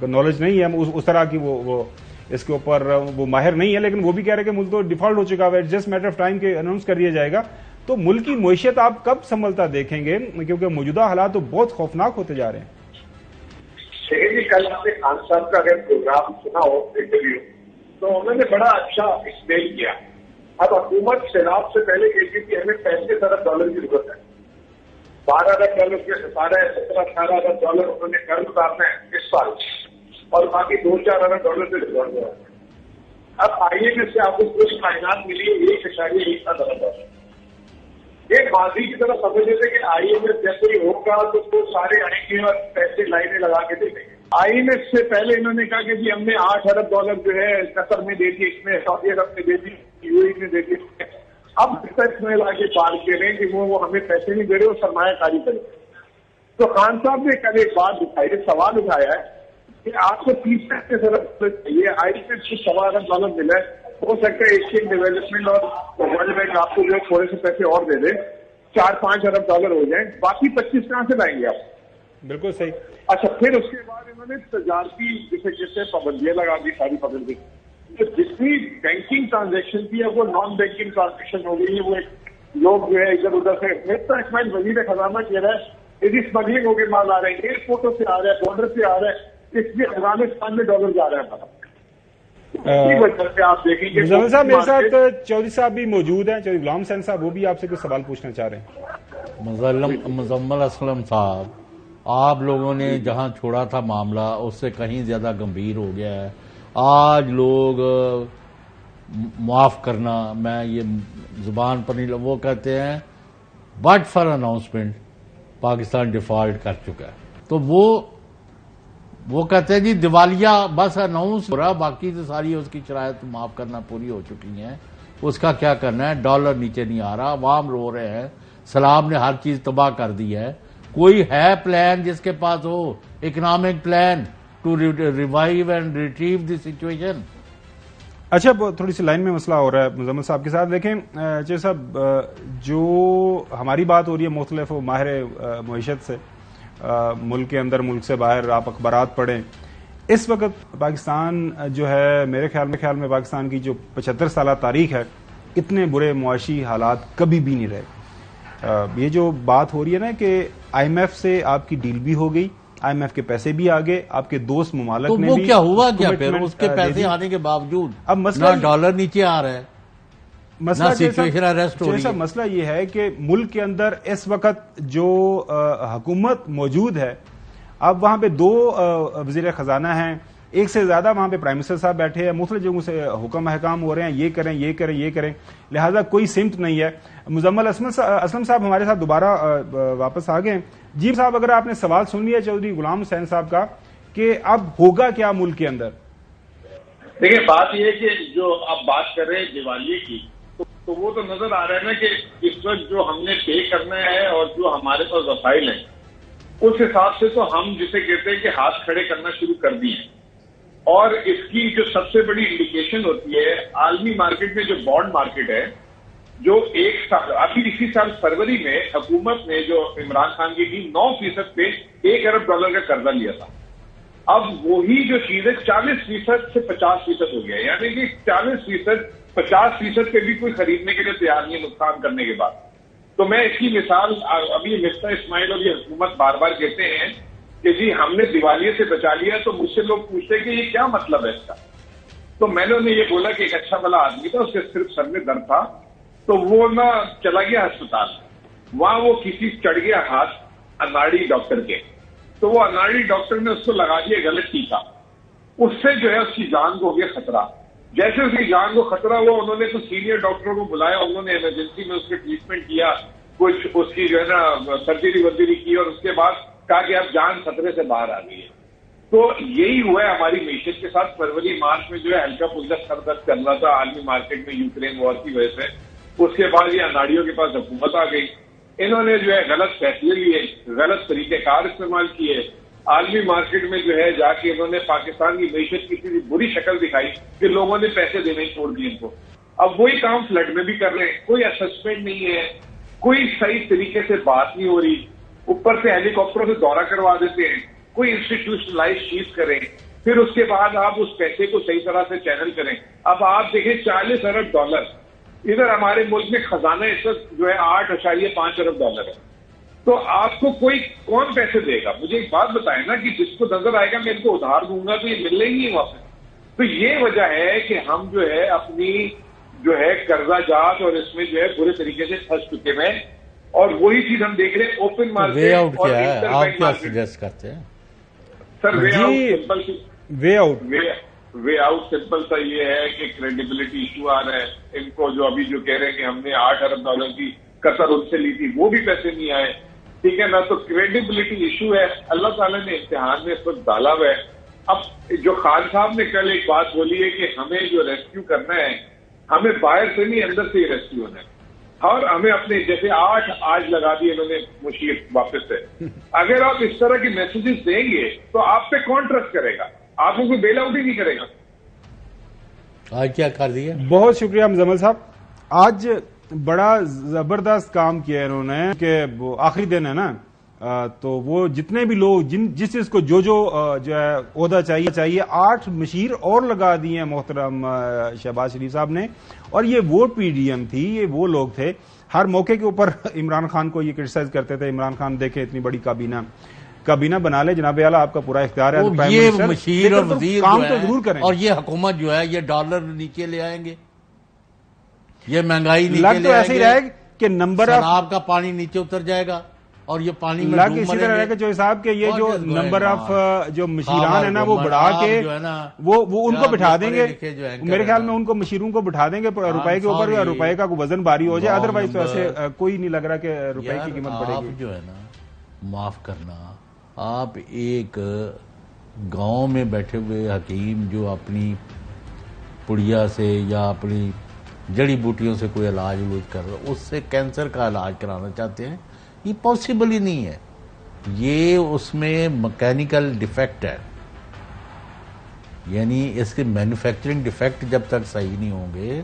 نالج نہیں ہے اس طرح کی، وہ اس کے اوپر وہ ماہر نہیں ہے، لیکن وہ بھی کہہ رہے کہ ملک تو ڈیفالٹ ہو چکا ہے، جسٹ میٹر آف ٹائم کے اناؤنس کر دیا جائے گا۔ تو ملک کی معیشت آپ کب سنبھلتا دیکھیں گے؟ کیونکہ موجودہ حالات تو بہت خوفناک ہوتے جا رہے ہیں۔ جی، کل آپ نے خان صاحب کا اگر پروگرام سنا ہو انٹرویو، تو انہوں نے بڑا اچھا ایکسپلین کیا۔ اب حکومت سیلاب سے پہلے کہتی کہ ہمیں 35 ارب ڈالر کی ضرورت ہے، 12 ارب ڈالر کے 17-18 ارب ڈالر انہوں نے قرض اتارنا ہے اس سال، اور باقی 2-4 ارب ڈالر سے ضرورت ہے۔ اب IMF سے آپ کو کچھ کائنات ملی ہے 1.1 ارب ڈالر۔ یہ ماضی کی طرح سمجھ لیتے کہ IMF جیسے ہی ہوگا تو وہ سارے آئیں گے اور پیسے لائنیں لگا کے دے دیں گے۔ IMF سے پہلے انہوں نے کہا کہ جی ہم نے 8 ارب ڈالر جو ہے قطر میں دے دی، اس میں سعودی عرب میں دے دی، UAE میں دے دی۔ اب میں لا کے پار کے رہے ہیں کہ وہ ہمیں پیسے نہیں دے رہے، وہ سرمایہ کاری کرے۔ تو خان صاحب نے کل ایک بات اٹھائی، سوال اٹھایا ہے کہ آپ کو 30 ارب چاہیے، IMF سے 1.25 ارب ڈالر ملا ہے، ہو سکتا ہے ایشین ڈیولپمنٹ اور ورلڈ بینک آپ کو جو تھوڑے سے پیسے اور دے دیں، 4-5 ارب ڈالر ہو جائیں، باقی 25 کہاں سے لائیں گے آپ؟ بالکل صحیح۔ اچھا، پھر اس کے بعد انہوں نے تجارتی جیسے پابندیاں لگا دی، ساری پابندی، تو جتنی بینکنگ ٹرانزیکشن تھی اب وہ نان بینکنگ ٹرانزیکشن ہو گئی ہے۔ وہ لوگ جو ہے ادھر ادھر سے اسماعیل وزیر خزانہ کہہ رہا ہے کہ اسمگلنگ ہو کے مال آ رہے ہیں، ایئرپورٹوں سے آ رہا ہے، بارڈر سے آ رہا ہے، اس لیے افغانستان میں ڈالر جا رہا ہے ہمارا۔ آپ دیکھیں گے مزمل صاحب، میرے ساتھ چودھری صاحب بھی موجود ہیں، چودھری غلام حسین صاحب، وہ بھی آپ سے کچھ سوال پوچھنا چاہ رہے ہیں۔ مزمل اسلم صاحب، آپ لوگوں نے جہاں چھوڑا تھا معاملہ اس سے کہیں زیادہ گمبھیر ہو گیا ہے۔ آج لوگ معاف کرنا، میں یہ زبان پر نہیں، وہ کہتے ہیں but for announcement Pakistan default کر چکا ہے، تو وہ کہتے ہیں جی دیوالیہ بس اناؤنس ہو رہا، باقی تو ساری اس کی شرائط معاف کرنا پوری ہو چکی ہیں، اس کا کیا کرنا ہے؟ ڈالر نیچے نہیں آ رہا، عوام رو رہے ہیں، سیلاب نے ہر چیز تباہ کر دی ہے۔ کوئی ہے پلان جس کے پاس ہو، economic plan to revive and retrieve the situation? اچھا، تھوڑی سی لائن میں مسئلہ ہو رہا ہے مزمل صاحب کے ساتھ۔ دیکھیں چیر صاحب، جو ہماری بات ہو رہی ہے مختلف ماہر معیشت سے، ملک کے اندر ملک سے باہر، آپ اخبارات پڑھیں، اس وقت پاکستان جو ہے میرے خیال میں پاکستان کی جو 75 سالہ تاریخ ہے، اتنے برے معاشی حالات کبھی بھی نہیں رہے۔ یہ جو بات ہو رہی ہے نا کہ IMF سے آپ کی ڈیل بھی ہو گئی، IMF کے پیسے بھی آگے، آپ کے دوست ممالک نے بھی، تو وہ کیا ہوا کیا پھر اس کے پیسے آنے کے باوجود اب مسئلہ نہ ڈالر نیچے آ رہا ہے، نہ سچویشن اریسٹ ہو رہی ہے۔ مسئلہ یہ ہے کہ ملک کے اندر اس وقت جو حکومت موجود ہے، اب وہاں پہ 2 وزیر خزانہ ہیں، ایک سے زیادہ وہاں پہ پرائم منسٹر صاحب بیٹھے ہیں, مختلف جگہوں سے حکم احکام ہو رہے ہیں, یہ کریں یہ کریں یہ کریں, لہٰذا کوئی سمت نہیں ہے. مزمل اسلم صاحب ہمارے ساتھ دوبارہ واپس آ گئے. جی صاحب, اگر آپ نے سوال سن لیا چودھری غلام حسین صاحب کا کہ اب ہوگا کیا ملک کے اندر. دیکھیں, بات یہ ہے کہ جو آپ بات کر رہے ہیں دیوالیے کی, تو وہ تو نظر آ رہا ہے نا کہ اس وقت جو ہم نے پے کرنا ہے اور جو ہمارے پاس وسائل ہیں اس حساب سے تو ہم جسے کہتے ہیں کہ ہاتھ کھڑے کرنا شروع کر دیے. اور اس کی جو سب سے بڑی انڈیکیشن ہوتی ہے عالمی مارکیٹ میں جو بانڈ مارکیٹ ہے, جو ایک سال ابھی اسی سال فروری میں حکومت نے جو عمران خان کی 9% پہ $1 ارب کا قرضہ لیا تھا, اب وہی جو چیز ہے 40% سے 50% ہو گیا, یعنی کہ 40% 50% پہ بھی کوئی خریدنے کے لیے تیار نہیں, نقصان کرنے کے بعد. تو میں اس کی مثال, ابھی مفتا اسماعیل اور یہ حکومت بار بار کہتے ہیں کہ جی ہم نے دیوالیے سے بچا لیا, تو مجھ سے لوگ پوچھتے کہ یہ کیا مطلب ہے اس کا. تو میں نے انہیں یہ بولا کہ ایک اچھا بھلا آدمی تھا, اس کے صرف سر میں درد تھا, تو وہ نہ چلا گیا ہسپتال, وہاں وہ کسی چڑھ گیا ہاتھ اناڑی ڈاکٹر کے, تو وہ اناڑی ڈاکٹر نے اس کو لگا دیا غلط ٹیکا, اس سے جو ہے اس کی جان کو ہو گیا خطرہ. جیسے اس کی جان کو خطرہ ہوا, انہوں نے کچھ سینئر ڈاکٹروں کو بلایا, انہوں نے ایمرجنسی میں اس کے ٹریٹمنٹ کیا, کچھ اس کی جو ہے نا سرجری ورجری کی, اور اس کے بعد کہا کہ اب جان خطرے سے باہر آ گئی ہے. تو یہی ہوا ہے ہماری معیشت کے ساتھ. فروری مارچ میں جو ہے ہلکا پھلکا سر درد کر رہا تھا عالمی مارکیٹ میں یوکرین وار کی وجہ سے, اس کے بعد یہ اناڑیوں کے پاس حکومت آ گئی, انہوں نے جو ہے غلط فیصلے لیے, غلط طریقہ کار استعمال کیے, عالمی مارکیٹ میں جو ہے جا کے انہوں نے پاکستان کی معیشت کی اتنی بری شکل دکھائی کہ لوگوں نے پیسے دینے چھوڑ دیے ان کو. اب وہی کام فلڈ میں بھی کر رہے ہیں, کوئی اسسمنٹ نہیں ہے, کوئی صحیح طریقے سے بات نہیں ہو رہی, اوپر سے ہیلی کاپٹروں سے دورہ کروا دیتے ہیں, کوئی انسٹیٹیوشنلائز چیز کریں, پھر اس کے بعد آپ اس پیسے کو صحیح طرح سے چینل کریں. اب آپ دیکھیں $40 ارب, ادھر ہمارے ملک میں خزانہ اس وقت جو ہے $8.5 ارب ہے. تو آپ کو کوئی کون پیسے دے گا؟ مجھے ایک بات بتائیں نا, کہ جس کو نظر آئے گا میں ان کو ادھار دوں گا تو یہ مل رہی نہیں واپس. تو یہ وجہ ہے کہ ہم جو ہے اپنی جو ہے قرضہ جات اور اس میں جو ہے برے طریقے سے پھنس چکے ہیں, اور وہی چیز ہم دیکھ رہے ہیں اوپن مارکیٹ. وے آؤٹ کیا ہے, آپ کیا سجیسٹ کرتے ہیں سر؟ وے آؤٹ سمپل سا یہ ہے کہ کریڈیبلٹی ایشو آ رہا ہے ان کو, جو ابھی جو کہہ رہے ہیں کہ ہم نے $8 ارب کی قطر ان سے لی تھی, وہ بھی پیسے نہیں آئے, ٹھیک ہے نا. تو کریڈیبلٹی ایشو ہے, اللہ تعالیٰ نے امتحان میں اس وقت ڈالا ہوا ہے. اب جو خان صاحب نے کل ایک بات بولی ہے کہ ہمیں جو ریسکیو کرنا ہے, ہمیں باہر سے نہیں اندر سے ہی ریسکیو ہونا ہے, اور ہمیں اپنے جیسے 8 آج لگا دیے انہوں نے مشیر واپس سے. اگر آپ اس طرح کی میسیجز دیں گے تو آپ پہ کون ٹرسٹ کرے گا؟ آپ کو کوئی بیل آؤٹ ہی نہیں کرے گا. آج کیا کر دیا؟ بہت شکریہ مزمل صاحب, آج بڑا زبردست کام کیا انہوں نے, کہ آخری دن ہے نا, تو وہ جتنے بھی لوگ جس چیز کو جو ہے عہدہ چاہیے 8 مشیر اور لگا دیے ہیں محترم شہباز شریف صاحب نے. اور یہ وہ پی ڈی ایم تھی, یہ وہ لوگ تھے ہر موقع کے اوپر عمران خان کو یہ کرٹیسائز کرتے تھے, عمران خان دیکھیں اتنی بڑی کابینہ بنا لے, جناب اعلیٰ آپ کا پورا اختیار ہے, یہ مشیر اور وزیر کام تو ضرور کریں, اور یہ حکومت جو ہے یہ $, نیچے لے آئیں گے, یہ مہنگائی نیچے لگ تو ایسے ہی رہے کہ نمبر آف شراب کا پانی نیچے اتر جائے گا, اور یہ پانی میں لگ اسی طرح رہے گا جو صاحب کہ یہ جو نمبر آف جو مشیران ہیں نا وہ بڑھا کے وہ ان کو بٹھا دیں گے, میرے خیال میں ان کو مشیروں کو بٹھا دیں گے روپے کے اوپر, روپے کا وزن بھاری ہو جائے, ادروائز تو ایسے کوئی نہیں لگ رہا کہ روپے کی قیمت بڑھے گی. جو ہے نا, معاف کرنا, آپ ایک گاؤں میں بیٹھے ہوئے حکیم جو اپنی پڑیا سے یا اپنی جڑی بوٹیوں سے کوئی علاج کر رہا ہے, اس سے کینسر کا علاج کرانا چاہتے ہیں, یہ پاسبل ہی نہیں ہے. یہ اس میں مکینیکل ڈیفیکٹ ہے, یعنی اس کے مینوفیکچرنگ ڈیفیکٹ جب تک صحیح نہیں ہوں گے,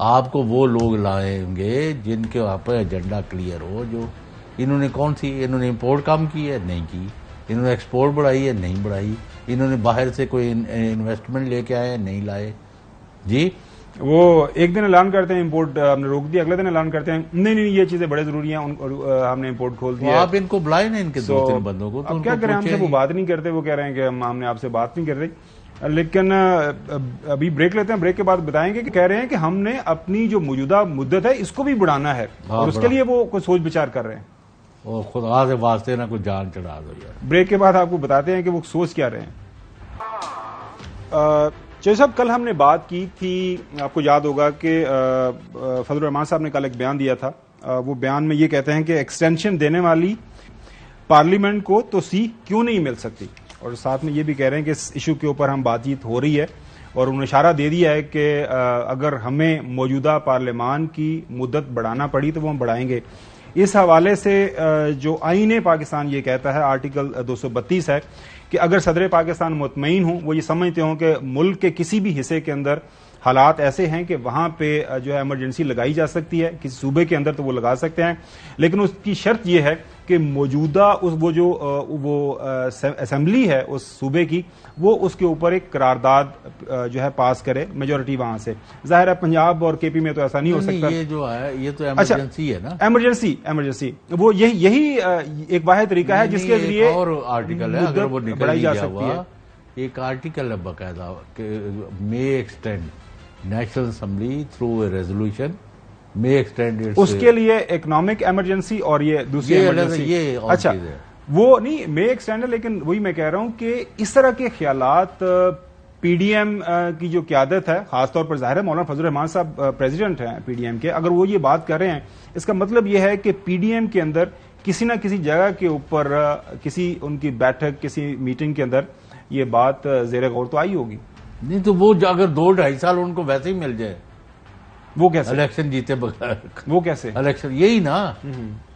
آپ کو وہ لوگ لائیں گے جن کے وہاں پہ ایجنڈا کلیئر ہو. جو انہوں نے انہوں نے امپورٹ کام کی ہے, نہیں کی. انہوں نے ایکسپورٹ بڑھائی ہے, نہیں بڑھائی. انہوں نے باہر سے کوئی انویسٹمنٹ لے کے آئے, نہیں لائے. جی وہ ایک دن اعلان کرتے ہیں امپورٹ ہم نے روک دیا, اگلے دن اعلان کرتے ہیں نہیں یہ چیزیں بڑے ضروری ہیں, ہم نے امپورٹ کھول دیا. آپ ان کو بلائیں نا, ان کے 2-3 بندوں کو. اب کیا کریں, ہم سے وہ بات نہیں کرتے, وہ کہہ رہے ہیں کہ ہم نے آپ سے بات نہیں کر رہی. لیکن ابھی بریک لیتے ہیں, بریک کے بعد بتائیں گے کہ کہہ رہے ہیں کہ ہم نے اپنی جو موجودہ مدت ہے اس کو بھی بڑھانا ہے, اور اس کے لیے وہ کوئی سوچ بچار کر رہے ہیں. اور خدا سے واسطے نہ کوئی جان چڑھا دو یار. بریک کے بعد آپ کو بتاتے ہیں کہ وہ سوچ کیا رہے ہیں. چودھری صاحب کل ہم نے بات کی تھی، آپ کو یاد ہوگا کہ فضل الرحمان صاحب نے کل ایک بیان دیا تھا، وہ بیان میں یہ کہتے ہیں کہ ایکسٹینشن دینے والی پارلیمنٹ کو توسیع کیوں نہیں مل سکتی، اور ساتھ میں یہ بھی کہہ رہے ہیں کہ اس ایشو کے اوپر ہم بات چیت ہو رہی ہے، اور انہوں نے اشارہ دے دیا ہے کہ اگر ہمیں موجودہ پارلیمان کی مدت بڑھانا پڑی تو وہ ہم بڑھائیں گے۔ اس حوالے سے جو آئین پاکستان یہ کہتا ہے، آرٹیکل 232 ہے کہ اگر صدر پاکستان مطمئن ہوں، وہ یہ سمجھتے ہوں کہ ملک کے کسی بھی حصے کے اندر حالات ایسے ہیں کہ وہاں پہ جو ہے ایمرجنسی لگائی جا سکتی ہے، کسی صوبے کے اندر تو وہ لگا سکتے ہیں، لیکن اس کی شرط یہ ہے کہ موجودہ وہ اسمبلی ہے اس صوبے کی، وہ اس کے اوپر ایک قرارداد جو ہے پاس کرے، میجورٹی وہاں سے۔ ظاہر ہے پنجاب اور کے پی میں تو ایسا نہیں ہو سکتا۔ یہ جو ہے یہ تو ایمرجنسی ہے نا، ایمرجنسی وہ یہی ایک واحد طریقہ ہے جس کے ذریعے اور آرٹیکل ہے، اگر وہ نکل گیا ہوا ایک آرٹیکل ہے باقاعدہ کہ may extend National Assembly through a resolution may extend, اس کے لیے اکنامک ایمرجنسی اور یہ دوسری ایمرجنسی۔ اچھا وہ نہیں مے ایکسٹینڈ ہے، لیکن وہی میں کہہ رہا ہوں کہ اس طرح کے خیالات پی ڈی ایم کی جو قیادت ہے، خاص طور پر ظاہر ہے مولانا فضل الرحمان صاحب پریزیڈنٹ ہیں پی ڈی ایم کے، اگر وہ یہ بات کر رہے ہیں اس کا مطلب یہ ہے کہ پی ڈی ایم کے اندر کسی نہ کسی جگہ کے اوپر کسی ان کی بیٹھک، کسی میٹنگ کے اندر یہ بات زیر غور تو آئی ہوگی۔ نہیں تو وہ اگر 2-2.5 سال ان کو ویسے ہی مل جائے، وہ کیسے الیکشن جیتے بغیر؟ وہ کیسے الیکشن یہی نا،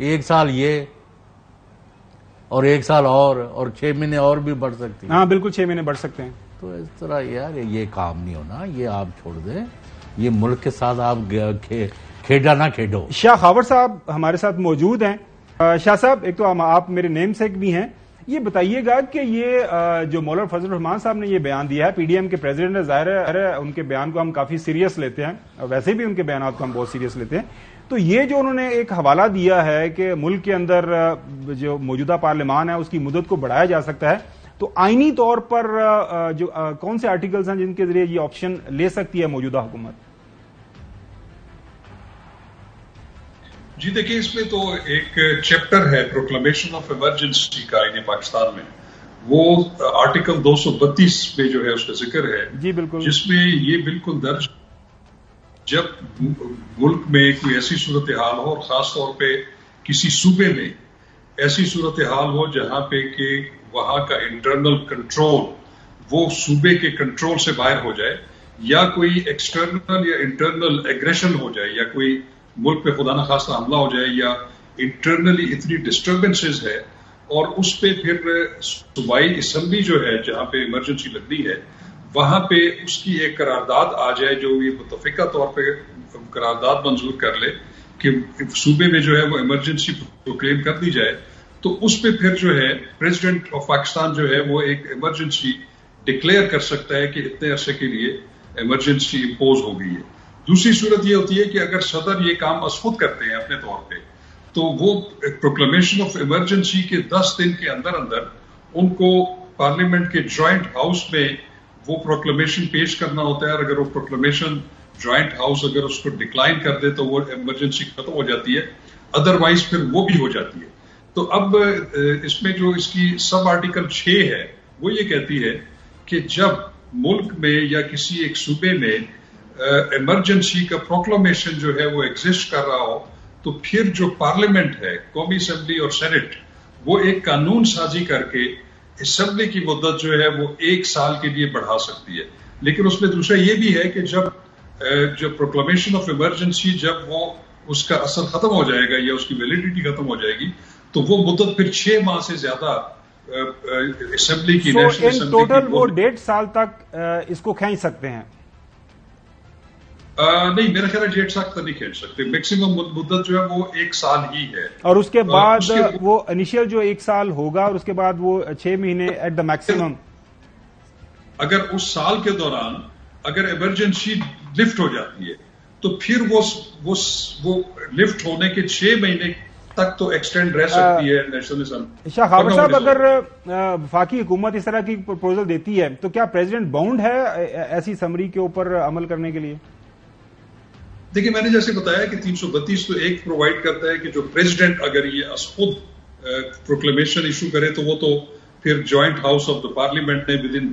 1 سال یہ اور 1 سال اور 6 مہینے اور بھی بڑھ سکتی ہیں۔ ہاں بالکل 6 مہینے بڑھ سکتے ہیں۔ تو اس طرح یار یہ کام نہیں ہونا، یہ آپ چھوڑ دیں، یہ ملک کے ساتھ آپ کھیڈا نہ کھیڈو۔ شاہ خاور صاحب ہمارے ساتھ موجود ہیں۔ شاہ صاحب ایک تو آپ میرے نیم سیک بھی ہیں، یہ بتائیے گا کہ یہ جو مولانا فضل الرحمان صاحب نے یہ بیان دیا ہے، پی ڈی ایم کے پریزیڈنٹ ہے، ظاہر ہے ان کے بیان کو ہم کافی سیریس لیتے ہیں، ویسے بھی ان کے بیانات کو ہم بہت سیریس لیتے ہیں، تو یہ جو انہوں نے ایک حوالہ دیا ہے کہ ملک کے اندر جو موجودہ پارلیمان ہے اس کی مدت کو بڑھایا جا سکتا ہے، تو آئینی طور پر جو کون سے آرٹیکلز ہیں جن کے ذریعے یہ آپشن لے سکتی ہے موجودہ حکومت؟ جی دیکھیں، اس میں تو ایک چیپٹر ہے پروکلمیشن آف ایمرجنسی کا آئین پاکستان میں، وہ آرٹیکل 232 میں جو ہے اس کا ذکر ہے، جی بالکل، جس میں یہ بالکل درج جب ملک میں کوئی ایسی صورتحال ہو، اور خاص طور پہ کسی صوبے میں ایسی صورتحال ہو جہاں پہ کہ وہاں کا انٹرنل کنٹرول وہ صوبے کے کنٹرول سے باہر ہو جائے، یا کوئی ایکسٹرنل یا انٹرنل ایگریشن ہو جائے، یا کوئی ملک پہ خدا نخواستہ حملہ ہو جائے، یا انٹرنلی اتنی ڈسٹربنسز ہے، اور اس پہ پھر صوبائی اسمبلی جو ہے جہاں پہ ایمرجنسی لگنی ہے وہاں پہ اس کی ایک قرارداد آ جائے جو یہ متفقہ طور پہ قرارداد منظور کر لے کہ صوبے میں جو ہے وہ ایمرجنسی پروکلیم کر دی جائے، تو اس پہ پھر جو ہے پریزیڈنٹ آف پاکستان جو ہے وہ ایک ایمرجنسی ڈکلیئر کر سکتا ہے کہ اتنے عرصے کے لیے ایمرجنسی امپوز ہو گئی ہے۔ دوسری صورت یہ ہوتی ہے کہ اگر صدر یہ کام از خود کرتے ہیں اپنے طور پہ، تو وہ پروکلمیشن آف ایمرجنسی کے 10 دن کے اندر ان کو پارلیمنٹ کے جوائنٹ ہاؤس میں وہ پروکلمیشن پیش کرنا ہوتا ہے، اور اگر وہ پروکلمیشن جوائنٹ ہاؤس اگر اس کو ڈکلائن کر دے تو وہ ایمرجنسی ختم ہو جاتی ہے، ادروائز پھر وہ بھی ہو جاتی ہے۔ تو اب اس میں جو اس کی سب آرٹیکل 6 ہے وہ یہ کہتی ہے کہ جب ملک میں یا کسی ایک صوبے میں ایمرجنسی کا پروکلمیشن جو ہے وہ ایگزسٹ کر رہا ہو، تو پھر جو پارلیمنٹ ہے، قومی اسمبلی اور سینٹ، وہ ایک قانون سازی کر کے اسمبلی کی مدت جو ہے وہ 1 سال کے لیے بڑھا سکتی ہے۔ لیکن اس میں دوسرا یہ بھی ہے کہ جب پروکلمیشن آف ایمرجنسی جب وہ اس کا اثر ختم ہو جائے گا یا اس کی ویلیڈیٹی ختم ہو جائے گی، تو وہ مدت پھر 6 ماہ سے زیادہ اسمبلی کی نیشنل اسمبلی ٹوٹل وہ 1.5 سال تک اس کو کھینچ سکتے ہیں۔ نہیں، میرا خیال ہے 1.5 سال تک نہیں کھینچ سکتے، میکسیمم مدت جو ہے وہ 1 سال ہی ہے، اور اس کے بعد وہ انیشیل جو 1 سال ہوگا اور اس کے بعد وہ 6 مہینے ایٹ دا میکسیمم۔ اگر اس سال کے دوران اگر ایمرجنسی لفٹ ہو جاتی ہے تو پھر وہ لفٹ ہونے کے 6 مہینے تک تو ایکسٹینڈ رہ سکتی ہے نیشنل اسمبلی۔ شاہ خاور صاحب، اگر وفاقی حکومت اس طرح کی پروپوزل دیتی ہے تو کیا پریزیڈنٹ باؤنڈ ہے ایسی سمری کے اوپر عمل کرنے کے لیے؟ دیکھیں، میں نے جیسے بتایا کہ 332 تو ایک پرووائڈ کرتا ہے کہ جو پریزیڈنٹ اگر یہ از خود پروکلیمیشن ایشو کرے تو وہ تو پھر joint house of the parliament نے ود ان